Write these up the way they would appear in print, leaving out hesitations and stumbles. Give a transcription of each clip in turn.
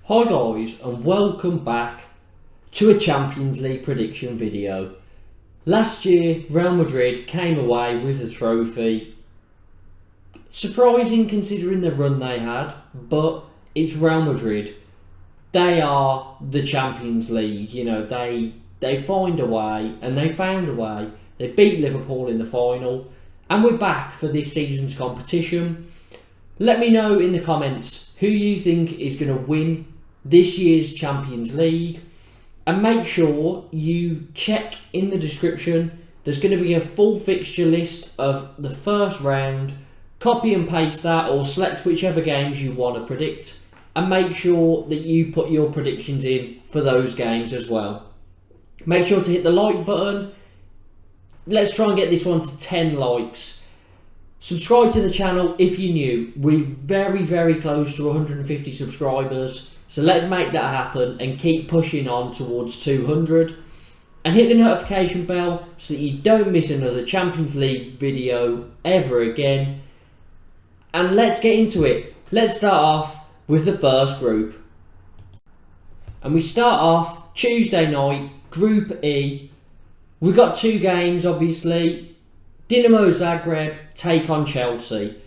Hi guys, and welcome back to a Champions League prediction video. Last year Real Madrid came away with the trophy. Surprising considering the run they had, but it's Real Madrid. They are the Champions League, they find a way, and they found a way. They beat Liverpool in the final, and we're back for this season's competition. Let me know in the comments who you think is going to win this year's Champions League, and make sure you check in the description. There's going to be a full fixture list of the first round. Copy and paste that, or select whichever games you want to predict, and make sure that you put your predictions in for those games as well. Make sure to hit the like button. Let's try and get this one to 10 likes. Subscribe to the channel if you're new. We're very close to 150 subscribers. So let's make that happen and keep pushing on towards 200. And hit the notification bell so that you don't miss another Champions League video ever again. And let's get into it. Let's start off with the first group. And we start off Tuesday night, Group E. We've got two games, obviously. Dinamo Zagreb take on Chelsea.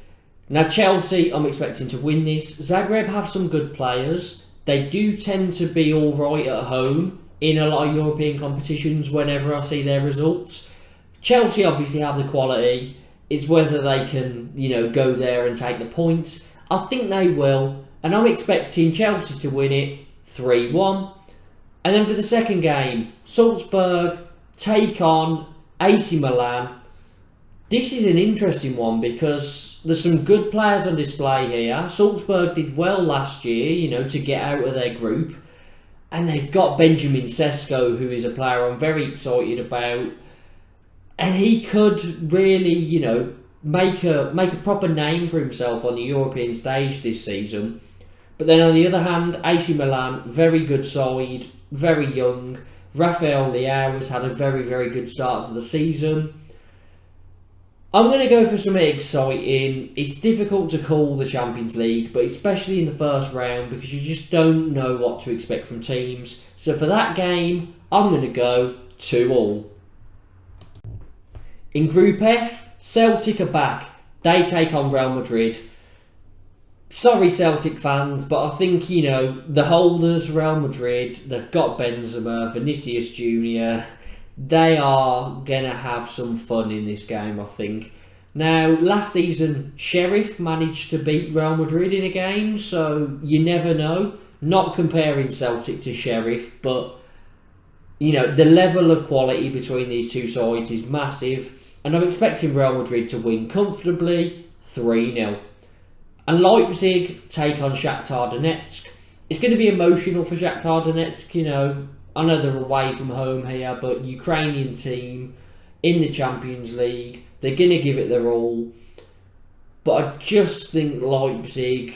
Now Chelsea, I'm expecting to win this. Zagreb have some good players. They do tend to be alright at home in a lot of European competitions whenever I see their results. Chelsea obviously have the quality. It's whether they can, go there and take the points. I think they will. And I'm expecting Chelsea to win it 3-1. And then for the second game, Salzburg take on AC Milan. This is an interesting one because there's some good players on display here. Salzburg did well last year, to get out of their group. And they've got Benjamin Sesko, who is a player I'm very excited about. And he could really, make a proper name for himself on the European stage this season. But then on the other hand, AC Milan, very good side, very young. Rafael Leao has had a very good start to the season. I'm going to go for something exciting. It's difficult to call the Champions League, but especially in the first round, because you just don't know what to expect from teams. So for that game, I'm going to go 2-2. In Group F, Celtic are back. They take on Real Madrid. Sorry Celtic fans, but I think, the holders, Real Madrid, they've got Benzema, Vinicius Jr., they are going to have some fun in this game, I think. Now, last season, Sheriff managed to beat Real Madrid in a game, so you never know. Not comparing Celtic to Sheriff, but, the level of quality between these two sides is massive. And I'm expecting Real Madrid to win comfortably 3-0. And Leipzig take on Shakhtar Donetsk. It's going to be emotional for Shakhtar Donetsk, I know they're away from home here, but Ukrainian team in the Champions League, they're going to give it their all. But I just think Leipzig,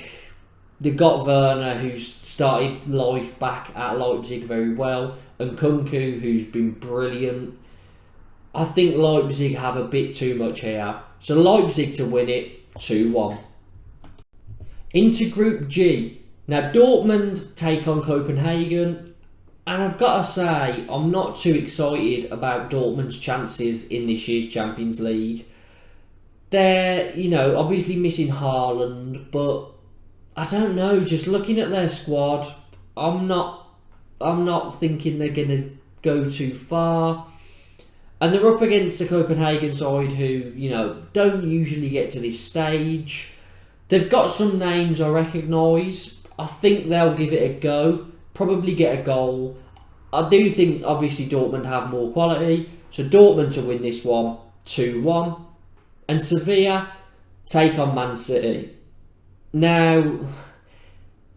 they've got Werner, who's started life back at Leipzig very well, and Kunku, who's been brilliant. I think Leipzig have a bit too much here. So Leipzig to win it 2-1. Into Group G. Now Dortmund take on Copenhagen. And I've got to say, I'm not too excited about Dortmund's chances in this year's Champions League. They're, obviously missing Haaland, but I don't know, just looking at their squad, I'm not thinking they're going to go too far. And they're up against the Copenhagen side who, don't usually get to this stage. They've got some names I recognise. I think they'll give it a go. Probably get a goal. I do think obviously Dortmund have more quality, so Dortmund to win this one 2-1. And Sevilla take on Man City. Now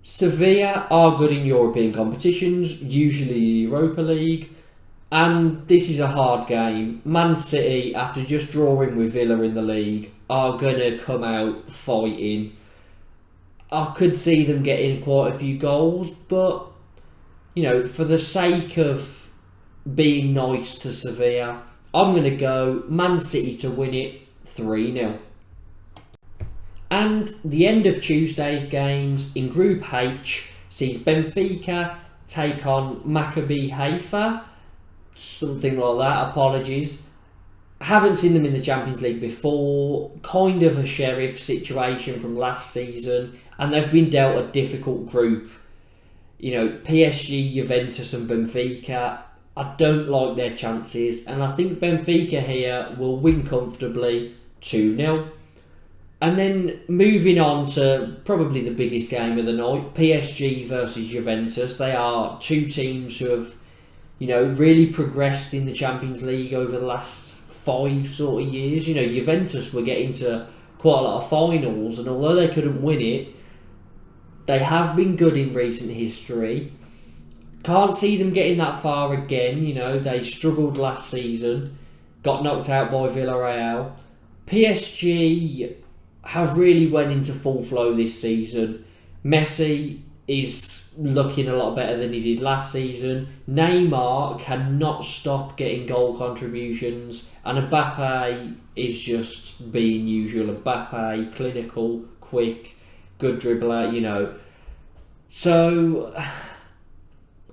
Sevilla are good in European competitions, usually the Europa League, and this is a hard game. Man City, after just drawing with Villa in the league, are going to come out fighting. I could see them getting quite a few goals, but for the sake of being nice to Sevilla, I'm going to go Man City to win it 3-0. And the end of Tuesday's games in Group H, sees Benfica take on Maccabi Haifa, something like that, apologies. Haven't seen them in the Champions League before, kind of a sheriff situation from last season, and they've been dealt a difficult group. You know, PSG, Juventus and Benfica, I don't like their chances, and I think Benfica here will win comfortably 2-0. And then moving on to probably the biggest game of the night, PSG versus Juventus. They are two teams who have, you know, really progressed in the Champions League over the last 5 sort of years. You know, Juventus were getting to quite a lot of finals, and although they couldn't win it, they have been good in recent history. Can't see them getting that far again. You know, they struggled last season, got knocked out by Villarreal. PSG have really went into full flow this season. Messi is looking a lot better than he did last season. Neymar cannot stop getting goal contributions, and Mbappe is just being usual. Mbappe, clinical, quick, good dribbler, you know. So,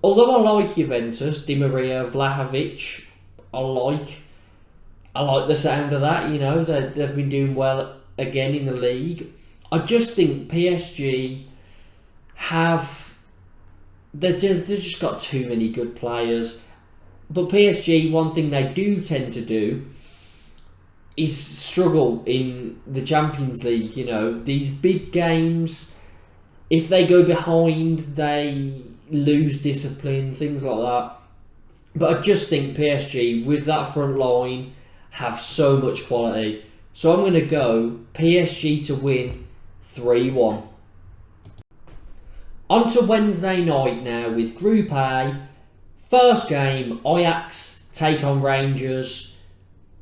although I like Juventus, Di Maria, Vlahovic, I like the sound of that, you know. They've been doing well again in the league. I just think PSG they've just got too many good players. But PSG, one thing they do tend to do is struggle in the Champions League. You know, these big games, if they go behind, they lose discipline, things like that. But I just think PSG, with that front line, have so much quality. So I'm going to go PSG to win 3-1. On to Wednesday night now with Group A. First game, Ajax take on Rangers.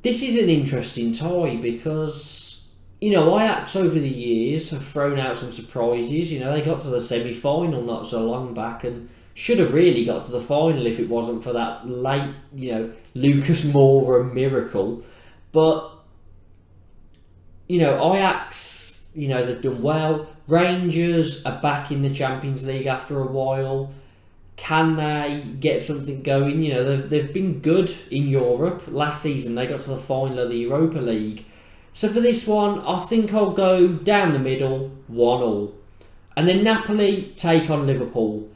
This is an interesting tie because, you know, Ajax over the years have thrown out some surprises. You know, they got to the semi-final not so long back and should have really got to the final if it wasn't for that late, you know, Lucas Moura miracle. But, you know, Ajax, you know, they've done well. Rangers are back in the Champions League after a while. Can they get something going? You know, they've been good in Europe. Last season, they got to the final of the Europa League. So for this one, I think I'll go down the middle, 1-1. And then Napoli take on Liverpool.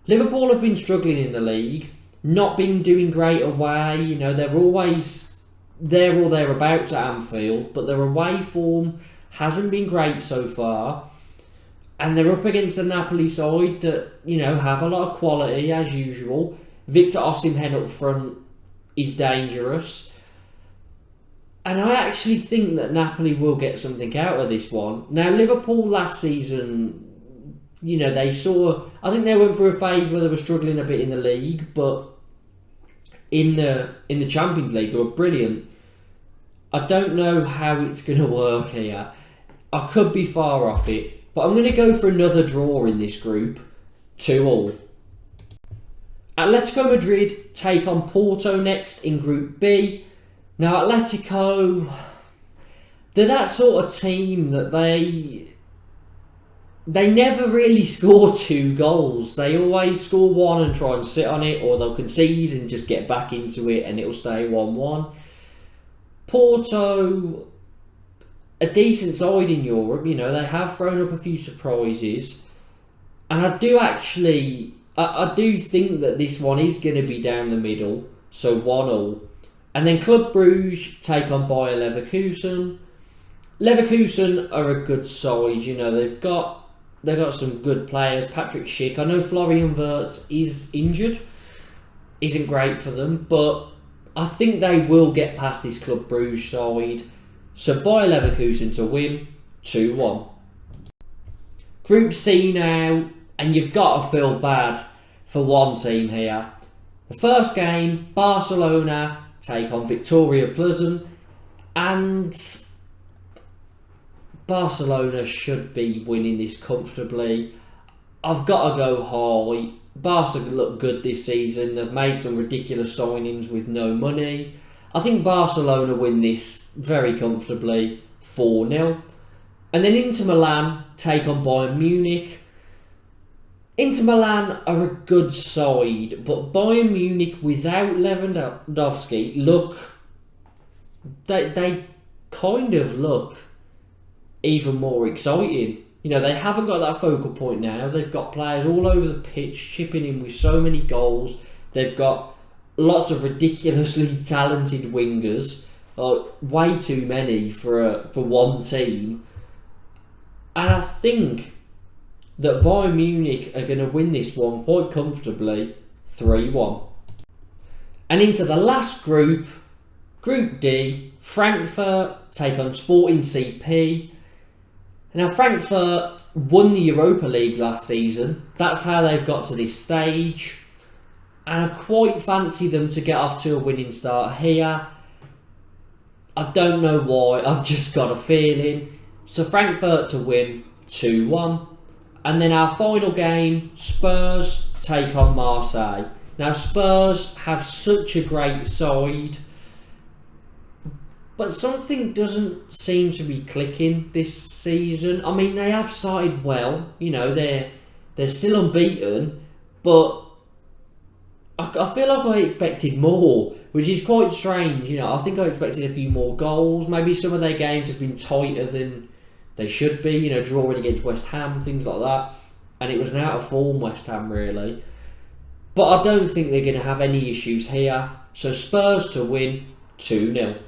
Liverpool have been struggling in the league, not been doing great away. You know, they're always there or thereabouts at Anfield, but their away form hasn't been great so far. And they're up against the Napoli side that, you know, have a lot of quality as usual. Victor Osimhen up front is dangerous. And I actually think that Napoli will get something out of this one. Now, Liverpool last season, you know, I think they went through a phase where they were struggling a bit in the league, but in the Champions League, they were brilliant. I don't know how it's going to work here. I could be far off it. But I'm going to go for another draw in this group, 2-2. Atletico Madrid take on Porto next in Group B. Now, Atletico, they're that sort of team that they never really score 2 goals. They always score 1 and try and sit on it, or they'll concede and just get back into it and it'll stay 1-1. Porto, a decent side in Europe, you know, they have thrown up a few surprises. And I do think that this one is going to be down the middle, so 1-0. And then Club Brugge take on Bayer Leverkusen. Leverkusen are a good side, you know, they've got some good players. Patrick Schick, I know Florian Wirtz is injured, isn't great for them, but I think they will get past this Club Brugge side. So Bayer Leverkusen to win, 2-1. Group C now, and you've got to feel bad for one team here. The first game, Barcelona take on Viktoria Plzen, and Barcelona should be winning this comfortably. I've got to go high. Barca look good this season. They've made some ridiculous signings with no money. I think Barcelona win this very comfortably, 4-0. And then Inter Milan take on Bayern Munich. Inter Milan are a good side, but Bayern Munich without Lewandowski they kind of look even more exciting. You know, they haven't got that focal point now. They've got players all over the pitch chipping in with so many goals. They've got lots of ridiculously talented wingers, way too many for one team. And I think that Bayern Munich are going to win this one quite comfortably, 3-1. And into the last group, Group D, Frankfurt take on Sporting CP. Now, Frankfurt won the Europa League last season. That's how they've got to this stage. And I quite fancy them to get off to a winning start here. I don't know why, I've just got a feeling. So Frankfurt to win 2-1. And then our final game, Spurs take on Marseille. Now, Spurs have such a great side, but something doesn't seem to be clicking this season. I mean, they have started well. You know, they're still unbeaten, but I feel like I expected more, which is quite strange. You know, I think I expected a few more goals. Maybe some of their games have been tighter than they should be. You know, drawing against West Ham, things like that. And it was an out of form West Ham, really. But I don't think they're going to have any issues here. So Spurs to win 2-0.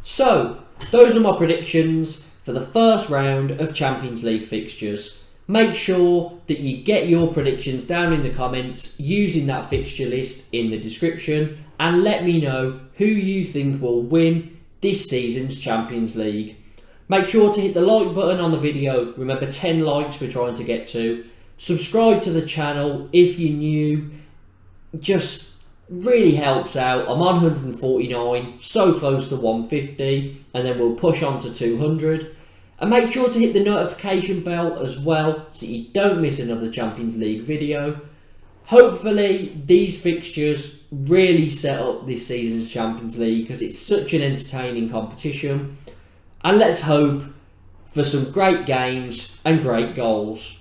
So, those are my predictions for the first round of Champions League fixtures. Make sure that you get your predictions down in the comments using that fixture list in the description, and let me know who you think will win this season's Champions League. Make sure to hit the like button on the video. Remember, 10 likes we're trying to get to. Subscribe to the channel if you're new. Just really helps out. I'm on 149, so close to 150, and then we'll push on to 200. And make sure to hit the notification bell as well so you don't miss another Champions League video. Hopefully these fixtures really set up this season's Champions League because it's such an entertaining competition. And let's hope for some great games and great goals.